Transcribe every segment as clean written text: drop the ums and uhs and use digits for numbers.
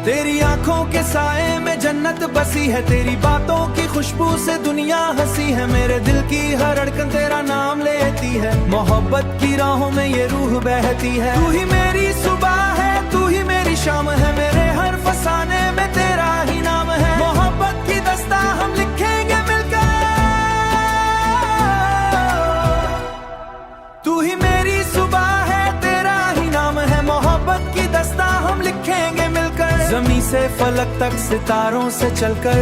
तेरी आंखों के साए में जन्नत बसी है, तेरी बातों की खुशबू से दुनिया हंसी है। मेरे दिल की हर धड़कन तेरा नाम लेती है, मोहब्बत की राहों में ये रूह बहती है। तू ही मेरी सुबह है, तू ही मेरी शाम है, मेरे हर फसाने में तेरा ही नाम है। मोहब्बत की दस्ता हम लिखेंगे मिलकर, तू ही मेरी सुबह है, तेरा ही नाम है। मोहब्बत की दस्ता हम लिखेंगे मिलकर, ज़मीं से फलक तक सितारों से चलकर।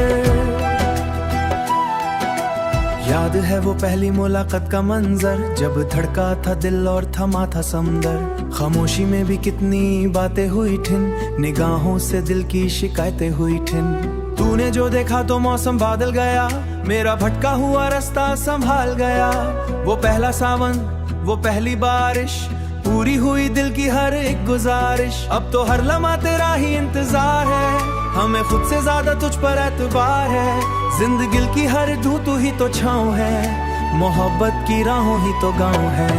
याद है वो पहली मुलाकात का मंजर, जब धड़का था दिल और थमा था समंदर। खामोशी में भी कितनी बातें हुई ठिन, निगाहों से दिल की शिकायतें हुई ठिन। तूने जो देखा तो मौसम बादल गया, मेरा भटका हुआ रास्ता संभाल गया। वो पहला सावन, वो पहली बारिश, पूरी हुई दिल की हर एक गुजारिश। अब तो हर लम्हा तेरा ही इंतजार है, हमें खुद से ज्यादा तुझ पर एतबार है। जिंदगी की हर धू तू ही तो छाँव है, मोहब्बत की राहों ही तो गाँव है।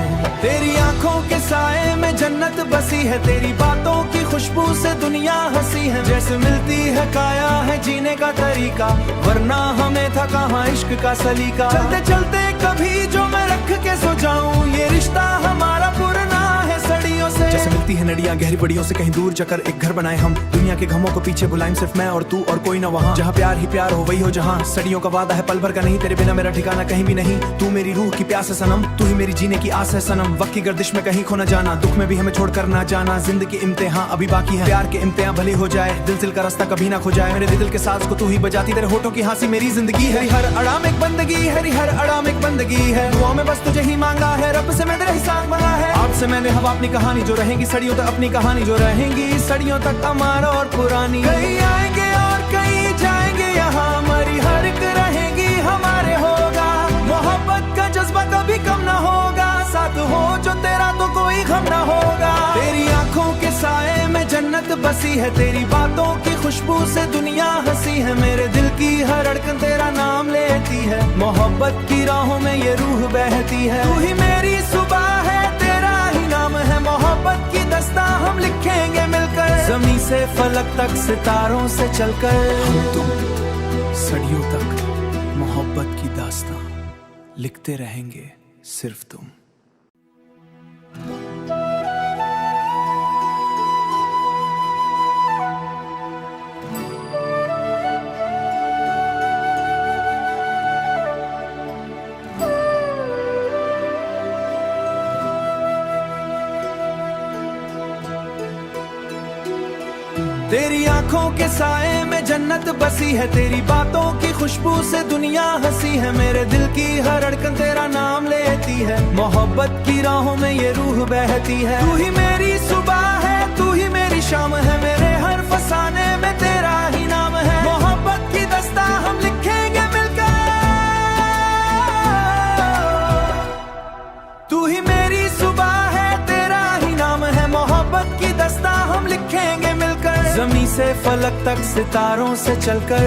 तेरी आंखों के साए में जन्नत बसी है, तेरी बातों की खुशबू से दुनिया हंसी है। जैसे मिलती है काया है जीने का तरीका, वरना हमें था कहाँ इश्क का सलीका। चलते चलते कभी जो मैं रख के सो जाऊं, ये रिश्ता हमारा पुराना है सदियों से। जैसे मिलती है नदियां गहरी पड़ियों से, कहीं दूर जाकर एक घर बनाए हम। दुनिया के गमों को पीछे बुलाएं सिर्फ मैं और तू, और कोई ना वहाँ। जहाँ प्यार ही प्यार हो वही हो जहाँ, सदियों का वादा है पल भर का नहीं। तेरे बिना मेरा ठिकाना कहीं भी नहीं, तू मेरी रूह की प्यास है सनम, तू ही मेरी जीने की आस है सनम। वक्त की गर्दिश में कहीं खो न जाना, दुख में भी हमें छोड़कर ना जाना। जिंदगी इम्तिहान अभी बाकी है, प्यार के इम्तिहान भले हो जाए, दिल का रास्ता कभी ना खो जाए। मेरे दिल के साज को तू ही बजाती, तेरे होठों की हंसी मेरी जिंदगी है। हर अड़ाम एक बंदगी है, हर अड़ाम एक बंदगी है। दुआ में बस तुझे ही मांगा है, रब से मैं तेरा हिसाब मांगा है। आपसे मैंने हवा अपनी कहानी जो रहेगी सदियों तक, अपनी कहानी जो रहेंगी सदियों तक अमर और पुरानी। कहीं आएंगे और कहीं जाएंगे, यहाँ हमारी हर एक रहेगी हमारे होगा। मोहब्बत का जज्बा कभी कम ना होगा, साथ हो जो तेरा तो कोई गम ना होगा। तेरी आंखों के साए में जन्नत बसी है, तेरी बातों की खुशबू से दुनिया हंसी है। मेरे दिल की हर धड़कन तेरा नाम लेती है, मोहब्बत की राहों में ये रूह बहती है। तू ही मेरी सुबह है, तेरा ही नाम है। मोहब्बत की दस्ता हम लिखेंगे मिलकर, ज़मीं से फलक तक सितारों से चलकर। हम तुम सदियों तक मोहब्बत की दास्तां लिखते रहेंगे सिर्फ तुम। तेरी आंखों के साए में जन्नत बसी है, तेरी बातों की खुशबू से दुनिया हंसी है। मेरे दिल की हर धड़कन तेरा नाम लेती है, मोहब्बत की राहों में ये रूह बहती है। तू ही मेरी सुबह है, तू ही मेरी शाम है, मेरे हर फसाने में तेरा ही नाम है। मोहब्बत की दस्ता हम लिखेंगे मिलकर, तू ही मेरी सुबह है, तेरा ही नाम है। मोहब्बत की दस्ता हम लिखेंगे मिलकर, ज़मीं से फलक तक सितारों से चलकर।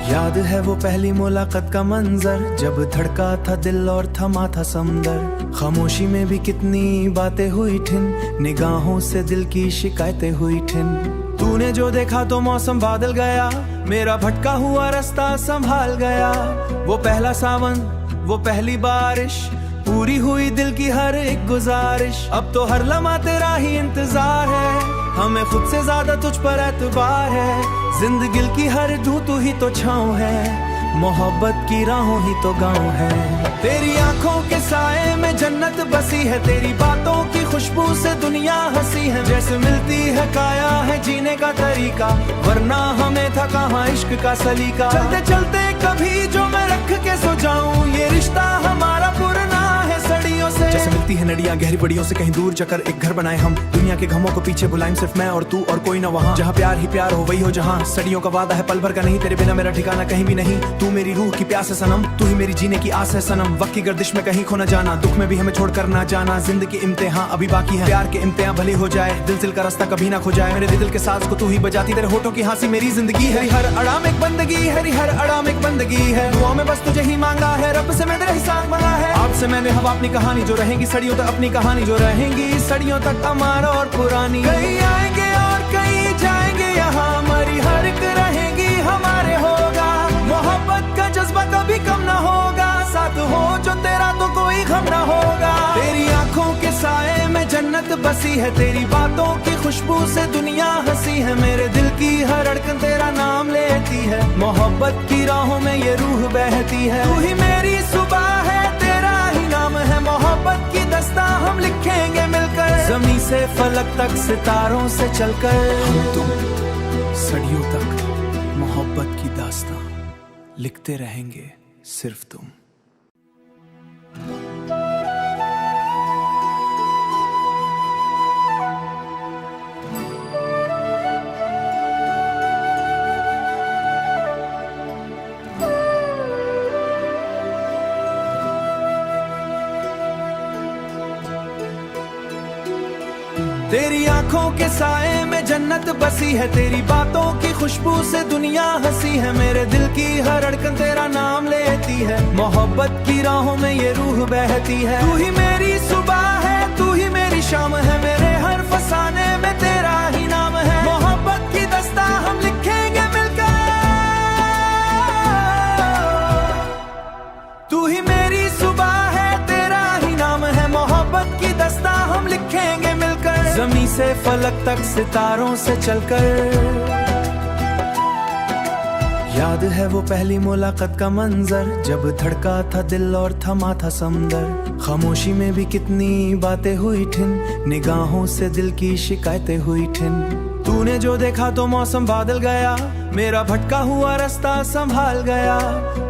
याद है वो पहली मुलाकात का मंजर, जब धड़का था दिल और थमा था समंदर। खामोशी में भी कितनी बातें हुई ठिन, निगाहों से दिल की शिकायतें हुई ठिन। तूने जो देखा तो मौसम बादल गया, मेरा भटका हुआ रास्ता संभाल गया। वो पहला सावन, वो पहली बारिश, पूरी हुई दिल की हर एक गुजारिश। अब तो हर लम्हा तेरा ही इंतजार है, हमें खुद से ज्यादा तुझ पर एतबार है। जिंदगी की हर धू तू ही तो छाँव है, मोहब्बत की राहों ही तो गाँव है। तेरी आंखों के साए में जन्नत बसी है, तेरी बातों की खुशबू से दुनिया हंसी है। जैसे मिलती है काया है जीने का तरीका, वरना हमें था कहाँ इश्क का सलीका। चलते चलते कभी जो मैं रख के सो जाऊं, ये रिश्ता हमारा पुराना है सदियों से। जैसे मिलती है नदियां गहरी पड़ियों से, कहीं दूर जाकर एक घर बनाए हम। दुनिया के गमों को पीछे बुलाएं सिर्फ मैं और तू, और कोई ना वहाँ। जहाँ प्यार ही प्यार हो वही हो जहाँ, सदियों का वादा है पल भर का नहीं। तेरे बिना मेरा ठिकाना कहीं भी नहीं, तू मेरी रूह की प्यास है सनम, तू ही मेरी जीने की आस है सनम। वक्त की गर्दिश में कहीं खो न जाना, दुख में भी हमें छोड़कर ना जाना। जिंदगी इम्तिहान अभी बाकी है, प्यार के इम्तिहान भले हो जाए, दिल का रास्ता कभी ना खो जाए। मेरे दिल के साज को तू ही बजाती, तेरे होठों की हंसी मेरी जिंदगी है। हर अड़ाम एक बंदगी है, हर अड़ाम एक बंदगी है। दुआ में बस तुझे ही मांगा है, रब से मैं तेरा हिसाब मांगा है। आपसे मैंने हवा अपनी कहानी जो रहेंगी सदियों तक, अपनी कहानी जो रहेंगी सदियों तक अमर और पुरानी। कहीं आएंगे और कहीं जाएंगे, यहाँ हमारी हर एक रहेंगी हमारे होगा। मोहब्बत का जज्बा कभी कम ना होगा, साथ हो जो तेरा तो कोई गम ना होगा। तेरी आंखों के साए में जन्नत बसी है, तेरी बातों की खुशबू से दुनिया हंसी है। मेरे दिल की हर धड़कन तेरा नाम लेती है, मोहब्बत की राहों में ये रूह बहती है। तू ही मेरी सुबह है, तेरा ही नाम है, मोहब्बत की दस्ता हम लिखेंगे मिलकर। ज़मीं से फलक तक सितारों से चलकर, हम तुम सदियों तक मोहब्बत की दास्तां लिखते रहेंगे सिर्फ तुम। तेरी आंखों के साए में जन्नत बसी है, तेरी बातों की खुशबू से दुनिया हंसी है। मेरे दिल की हर धड़कन तेरा नाम लेती है, मोहब्बत की राहों में ये रूह बहती है। तू ही मेरी सुबह है, तू ही मेरी शाम है, मेरे हर फसाने में तेरा ही नाम है। मोहब्बत की दस्ता हम लिखेंगे मिलकर। तू ही मेरी सुबह है, तेरा ही नाम है, मोहब्बत की दस्ता हम लिखेंगे मिलकर। ज़मीं से फलक तक सितारों से चलकर। याद है वो पहली मुलाकात का मंजर, जब धड़का था दिल और थमा था समंदर। खामोशी में भी कितनी बातें हुई ठिन, निगाहों से दिल की शिकायतें हुई ठिन। तूने जो देखा तो मौसम बादल गया, मेरा भटका हुआ रास्ता संभाल गया।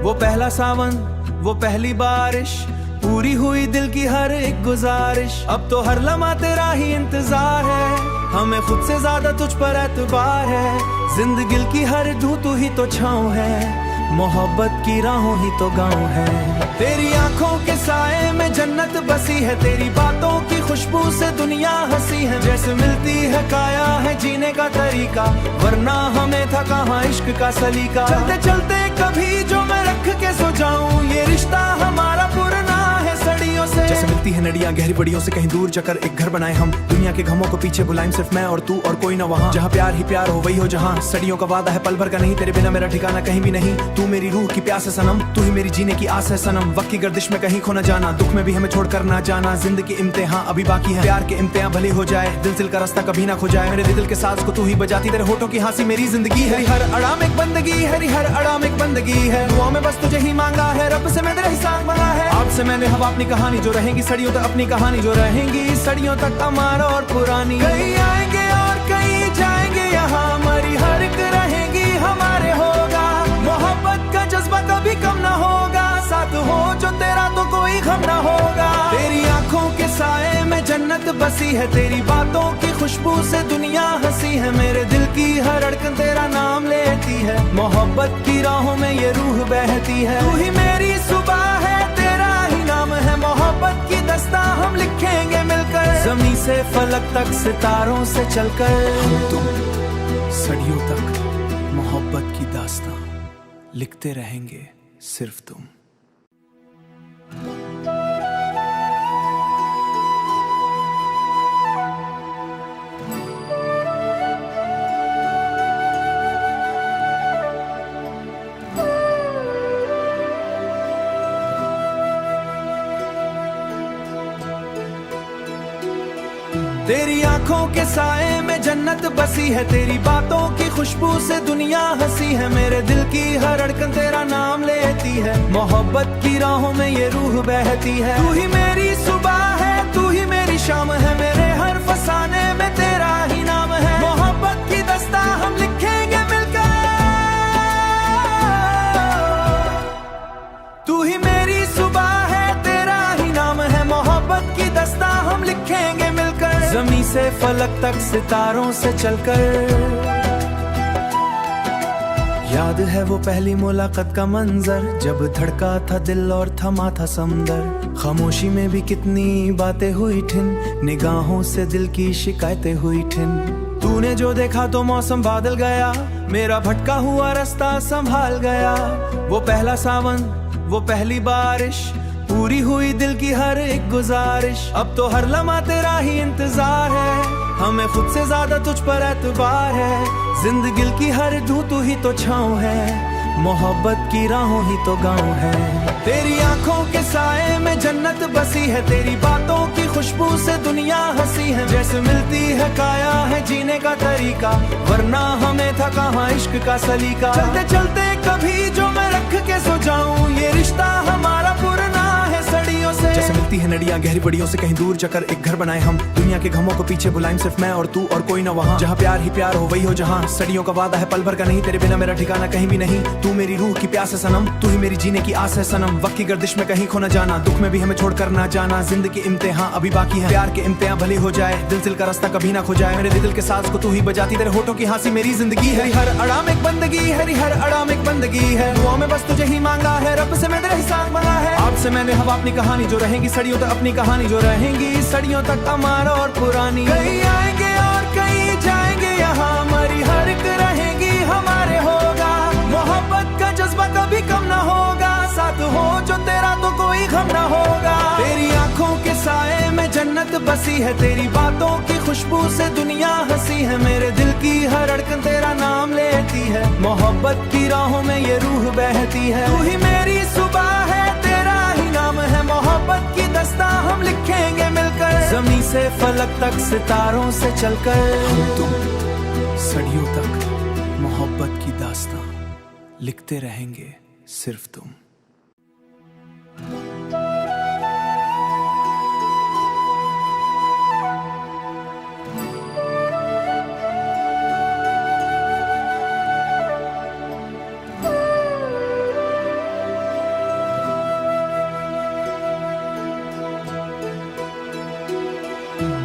वो पहला सावन, वो पहली बारिश, पूरी हुई दिल की हर एक गुजारिश। अब तो हर लम्हा तेरा ही इंतजार है, हमें खुद से ज्यादा तुझ पर एतबार है। जिंदगी की हर धूं तू ही तो छाँव है, मोहब्बत की राहों ही तो गाँव है। तेरी आंखों के साए में जन्नत बसी है, तेरी बातों की खुशबू से दुनिया हंसी है। जैसे मिलती है काया है जीने का तरीका, वरना हमें था कहाँ इश्क का सलीका। चलते चलते कभी जो मैं रख के सो जाऊं, ये रिश्ता हमारा पुराना है सदियों से। जैसे मिलती है नदियां गहरी बड़ियों से, कहीं दूर जाकर एक घर बनाए हम। दुनिया के गमों को पीछे बुलाएं सिर्फ मैं और तू, और कोई ना वहाँ। जहाँ प्यार ही प्यार हो वही हो जहाँ, सदियों का वादा है पल भर का नहीं, तेरे बिना मेरा ठिकाना कहीं भी नहीं। तू मेरी रूह की प्यास है सनम, तू ही मेरी जीने की आस है सनम। वक्त की गर्दिश में कहीं खो न जाना, दुख में भी हमें छोड़कर ना जाना। जिंदगी इम्तिहान अभी बाकी है, प्यार के इम्तिहान भले हो जाए, दिल का रास्ता कभी ना खो जाए। मेरे दिल के साज को तू ही बजाती, तेरे होठों की हंसी मेरी जिंदगी है। हर अड़ाम एक बंदगी है, हर अड़ाम एक बंदगी है। दुआ में बस तुझे ही मांगा है, रब से मैं तेरा हिसाब मांगा है। आज से मैंने हवा अपनी कहानी जो रहेंगी सदियों तक, अपनी कहानी जो रहेंगी सदियों तक अमर और पुरानी। कहीं आएंगे और कहीं जाएंगे, यहाँ हमारी हर एक रहेंगी हमारे होगा। मोहब्बत का जज्बा कभी कम ना होगा, साथ हो जो तेरा तो कोई गम ना होगा। तेरी आंखों के साए में जन्नत बसी है, तेरी बातों की खुशबू से दुनिया हंसी है। मेरे दिल की हर धड़कन तेरा नाम लेती है, मोहब्बत की राहों में ये रूह बहती है। तू ही मेरी सुबह है, तेरा ही नाम है, मोहब्बत की दस्ता हम लिखेंगे मिलकर। ज़मीं से फलक तक सितारों से चलकर, हम तुम सदियों तक मोहब्बत की दास्तां लिखते रहेंगे सिर्फ तुम। तेरी आंखों के साए में जन्नत बसी है, तेरी बातों की खुशबू से दुनिया हंसी है। मेरे दिल की हर धड़कन तेरा नाम लेती है, मोहब्बत की राहों में ये रूह बहती है। तू ही मेरी सुबह है, तू ही मेरी शाम है, मेरे हर फसाने में तेरा ही नाम है। मोहब्बत की दस्ता हम लिखेंगे मिलकर। तू ही मेरी सुबह है, तेरा ही नाम है, मोहब्बत की दस्ता हम लिखेंगे मिलकर। ज़मीं से फलक तक सितारों से चलकर। याद है वो पहली मुलाकात का मंजर, जब धड़का था दिल और थमा था समंदर। खामोशी में भी कितनी बातें हुई ठिन, निगाहों से दिल की शिकायतें हुई ठिन। तूने जो देखा तो मौसम बादल गया, मेरा भटका हुआ रास्ता संभाल गया। वो पहला सावन, वो पहली बारिश, पूरी हुई दिल की हर एक गुजारिश, अब तो हर लम्हा तेरा ही इंतजार है। हमें खुद से ज्यादा तुझ पर एतबार है, जिंदगी की हर धू तू ही तो छाँव है, मोहब्बत की राहों ही तो गाँव है। तेरी आंखों के साए में जन्नत बसी है, तेरी बातों की खुशबू से दुनिया हंसी है। जैसे मिलती है काया है जीने का तरीका, वरना हमें था कहाँ इश्क का सलीका। चलते चलते कभी जो मैं रख के सो जाऊं, ये रिश्ता हमारा पुराना है सदियों से। जैसे मिलती है नदियां गहरी बड़ियों से, कहीं दूर जाकर एक घर बनाए हम, दुनिया के गमों को पीछे बुलाएं सिर्फ मैं और तू और कोई ना वहाँ। जहाँ प्यार ही प्यार हो वही हो जहाँ, सदियों का वादा है पल भर का नहीं, तेरे बिना मेरा ठिकाना कहीं भी नहीं। तू मेरी रूह की प्यास है सनम, तू ही मेरी जीने की आस है सनम। वक्त की गर्दिश में कहीं खो न जाना, दुख में भी हमें छोड़कर ना जाना। जिंदगी इम्तिहान अभी बाकी है, प्यार के इम्तिहान भले हो जाए, दिल का रास्ता कभी ना खो जाए। मेरे दिल के साज को तू ही बजाती, तेरे होठों की हंसी मेरी जिंदगी है। हर अड़ा में एक बंदगी है, हर अड़ा में एक बंदगी है, दुआ में बस तुझे ही मांगा है, रब से मैं तेरा हिसाब मांगा है। आपसे मैंने हवा अपनी कहानी जो रहेगी सदियों तक, अपनी कहानी जो रहेंगी सदियों तक अमर और पुरानी। कहीं आएंगे और कहीं जाएंगे, यहाँ हमारी हर एक रहेगी हमारे होगा। मोहब्बत का जज्बा कभी कम ना होगा, साथ हो जो तेरा तो कोई गम ना होगा। तेरी आंखों के साए में जन्नत बसी है, तेरी बातों की खुशबू से दुनिया हंसी है। मेरे दिल की हर धड़कन तेरा नाम लेती है, मोहब्बत की राहों में ये रूह बहती है। तू ही मेरी सुबह है, तेरा ही नाम है, मोहब्बत की दस्ता हम लिखेंगे मिलकर। जमीन से फलक तक सितारों से चलकर, हम तुम सदियों तक मोहब्बत की दास्तां लिखते रहेंगे सिर्फ तुम।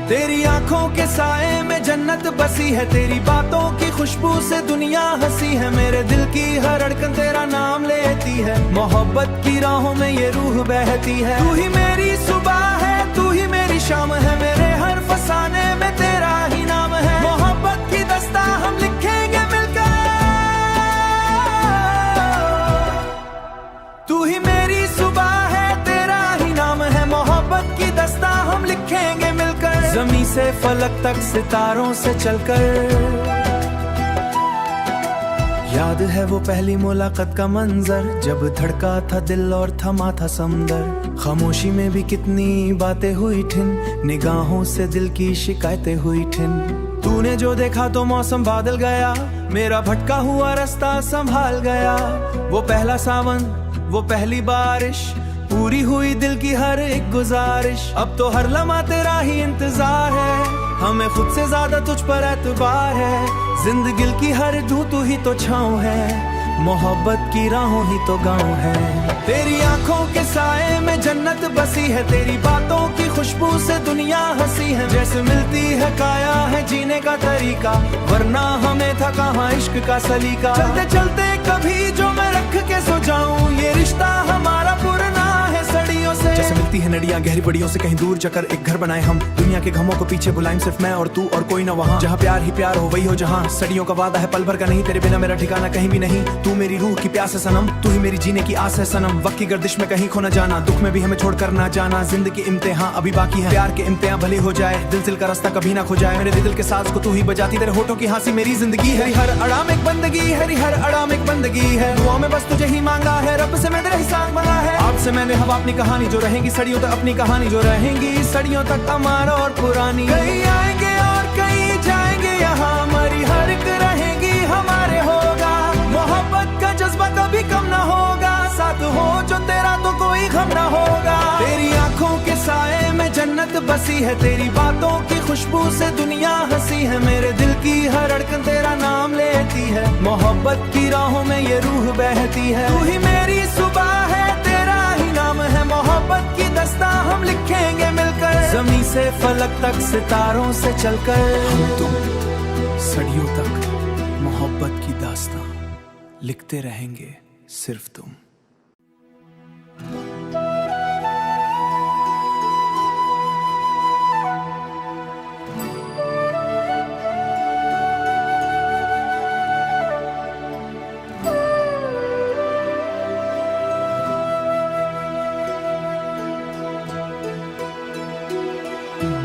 तेरी आंखों के साए में जन्नत बसी है, तेरी बातों की खुशबू से दुनिया हंसी है। मेरे दिल की हर धड़कन तेरा नाम लेती है, मोहब्बत की राहों में ये रूह बहती है। तू ही मेरी सुबह है, तू ही मेरी शाम है, मेरे हर फसाने में तेरा ही नाम है। मोहब्बत की दस्ता हम लिखेंगे मिलकर, तू ही मेरी सुबह है, तेरा ही नाम है, मोहब्बत की दस्ता हम लिखेंगे मिलकर। जमीन से फलक तक सितारों से चलकर। याद है वो पहली मुलाकात का मंजर, जब धड़का था दिल और थमा था समंदर। खामोशी में भी कितनी बातें हुई ठिन, निगाहों से दिल की शिकायतें हुई ठिन। तूने जो देखा तो मौसम बादल गया, मेरा भटका हुआ रास्ता संभाल गया। वो पहला सावन, वो पहली बारिश, पूरी हुई दिल की हर एक गुजारिश, अब तो हर लम्हा तेरा ही इंतजार है। हमें खुद से ज्यादा तुझ पर एतबार है, जिंदगी की हर धू तू ही तो छाँव है, मोहब्बत की राहों ही तो गाँव है। तेरी आंखों के साए में जन्नत बसी है, तेरी बातों की खुशबू से दुनिया हंसी है। जैसे मिलती है काया है जीने का तरीका, वरना हमें था कहाँ इश्क का सलीका। चलते चलते कभी जो मैं रख के सो जाऊं, ये रिश्ता हमारा पुराना है सदियों से। जैसे मिलती है नदियां गहरी बड़ियों से, कहीं दूर जाकर एक घर बनाए हम, दुनिया के गमों को पीछे बुलाएं सिर्फ मैं और तू और कोई ना वहाँ। जहाँ प्यार ही प्यार हो वही हो जहाँ, सदियों का वादा है पल भर का नहीं, तेरे बिना मेरा ठिकाना कहीं भी नहीं। तू मेरी रूह की प्यास है सनम, तू ही मेरी जीने की आस है सनम। वक्त की गर्दिश में कहीं खो न जाना, दुख में भी हमें छोड़कर ना जाना। जिंदगी इम्तिहान अभी बाकी है, प्यार के इम्तिहान भले हो जाए, दिल का रास्ता कभी ना खो जाए। मेरे दिल के साज को तू ही बजाती, तेरे होठों की हंसी मेरी जिंदगी है। हर अड़ा में एक बंदगी है, हर अड़ा में एक बंदगी है, दुआ में बस तुझे ही मांगा है, रब से मैं तेरा हिसाब मांगा है। आपसे मैंने हवा अपनी कहानी जो रहेगी सदियों तक, अपनी कहानी जो रहेंगी सदियों तक अमर और पुरानी। कहीं आएंगे और कहीं जाएंगे, यहाँ हमारी हर एक रहेगी हमारे होगा। मोहब्बत का जज्बा कभी कम ना होगा, साथ हो जो तेरा तो कोई गम ना होगा। तेरी आंखों के साए में जन्नत बसी है, तेरी बातों की खुशबू से दुनिया हंसी है। मेरे दिल की हर धड़कन तेरा नाम लेती है, मोहब्बत की राहों में ये रूह बहती है। तू ही मेरी सुबह है, तेरा ही नाम है, मोहब्बत की दस्ता हम लिखेंगे मिलकर। जमीन से फलक तक सितारों से चलकर, हम तुम सदियों तक मोहब्बत की दास्तां लिखते रहेंगे सिर्फ तुम।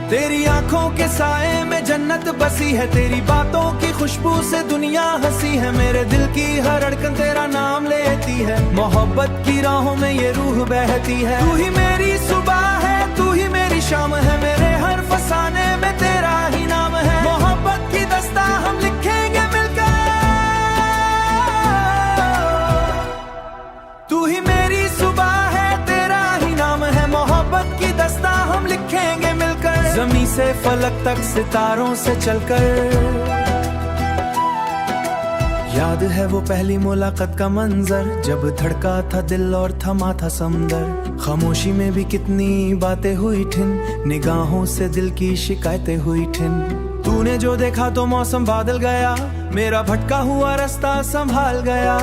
तेरी आंखों के साए में जन्नत बसी है, तेरी बातों की खुशबू से दुनिया हंसी है। मेरे दिल की हर धड़कन तेरा नाम लेती है, मोहब्बत की राहों में ये रूह बहती है। तू ही मेरी सुबह है, तू ही मेरी शाम है, मेरे हर फसाने में तेरा ही नाम है। मोहब्बत की दस्ता हम लिखेंगे मिलकर, तू ही मेरी सुबह है, तेरा ही नाम है। मोहब्बत की दस्ता हम लिखेंगे मिलकर, ज़मीं से फलक तक सितारों से चलकर। याद है वो पहली मुलाकात का मंजर, जब धड़का था दिल और थमा था समंदर। खामोशी में भी कितनी बातें हुई ठिन, निगाहों से दिल की शिकायतें हुई ठिन। तूने जो देखा तो मौसम बादल गया, मेरा भटका हुआ रास्ता संभाल गया।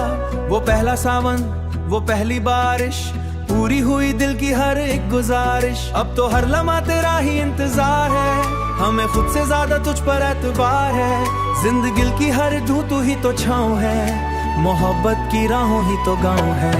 वो पहला सावन, वो पहली बारिश, पूरी हुई दिल की हर एक गुजारिश। अब तो हर लम्हा तेरा ही इंतजार है, हमें खुद से ज्यादा तुझ पर एतबार है। जिंदगी की हर धूं तू ही तो छाँव है, मोहब्बत की राहों ही तो गाँव है।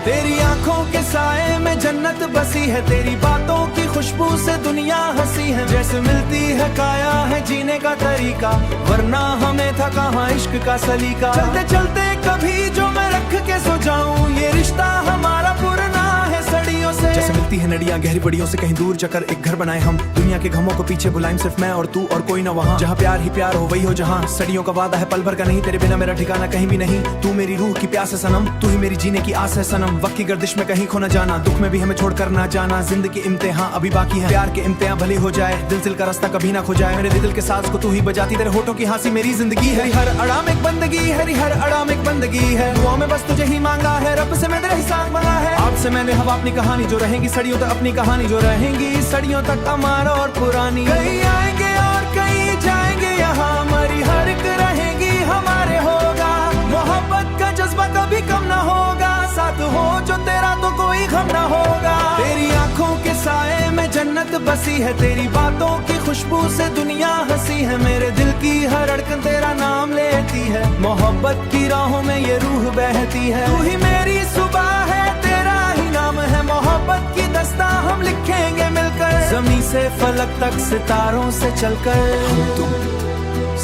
तेरी आंखों के साए में जन्नत बसी है, तेरी बातों की खुशबू से दुनिया हंसी है। जैसे मिलती है काया है जीने का तरीका, वरना हमें था कहाँ इश्क का सलीका। चलते चलते कभी जो मैं रख के सो जाऊं, ये रिश्ता हमारा पुराना है सदियों से। जैसे मिलती है नदियां गहरी पड़ियों से, कहीं दूर जाकर एक घर बनाए हम। दुनिया के गमों को पीछे बुलाएं सिर्फ मैं और तू, और कोई ना वहाँ। जहाँ प्यार ही प्यार हो वही हो जहाँ, सदियों का वादा है पल भर का नहीं। तेरे बिना मेरा ठिकाना कहीं भी नहीं, तू मेरी रूह की प्यास है सनम, तू ही मेरी जीने की आस है सनम। वक्त की गर्दिश में कहीं खो न जाना, दुख में भी हमें छोड़कर ना जाना। जिंदगी इम्तिहान अभी बाकी है, प्यार के इम्तिहान भले हो जाए, दिल का रास्ता कभी ना खो जाए। मेरे दिल के साज को तू ही बजाती, तेरे होठों की हंसी मेरी जिंदगी है। हर अड़ाम एक बंदगी है, हर अड़ाम एक बंदगी है। दुआ में बस तुझे ही मांगा है, रब से मैं तेरा हिसाब मांगा है। आपसे मैंने हवा अपनी कहानी जो रहेंगी सदियों तक, अपनी कहानी जो रहेंगी सदियों तक, अमर और पुरानी। कहीं आएंगे और कहीं जाएंगे, यहाँ हमारी हर एक रहेगी हमारे होगा। मोहब्बत का जज्बा कभी कम ना होगा, साथ हो जो तेरा तो कोई गम ना होगा। तेरी आंखों के साए में जन्नत बसी है, तेरी बातों की खुशबू से दुनिया हंसी है। मेरे दिल की हर धड़कन तेरा नाम लेती है, मोहब्बत की राहों में ये रूह बहती है। तू ही मेरी सुबह है, तेरा ही नाम है। मोहब्बत की दस्ता हम लिखेंगे मिलकर, ज़मीं से फलक तक सितारों से चलकर। हम तुम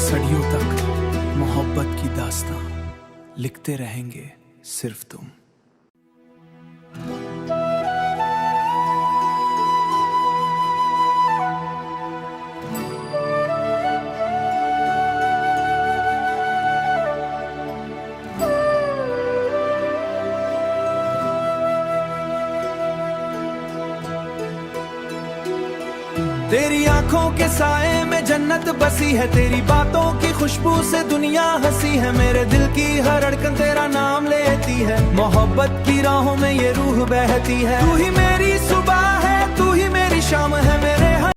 सदियों तक मोहब्बत की दास्तां लिखते रहेंगे सिर्फ तुम। तेरी आंखों के साए में जन्नत बसी है, तेरी बातों की खुशबू से दुनिया हंसी है। मेरे दिल की हर धड़कन तेरा नाम लेती है, मोहब्बत की राहों में ये रूह बहती है। तू ही मेरी सुबह है, तू ही मेरी शाम है, मेरे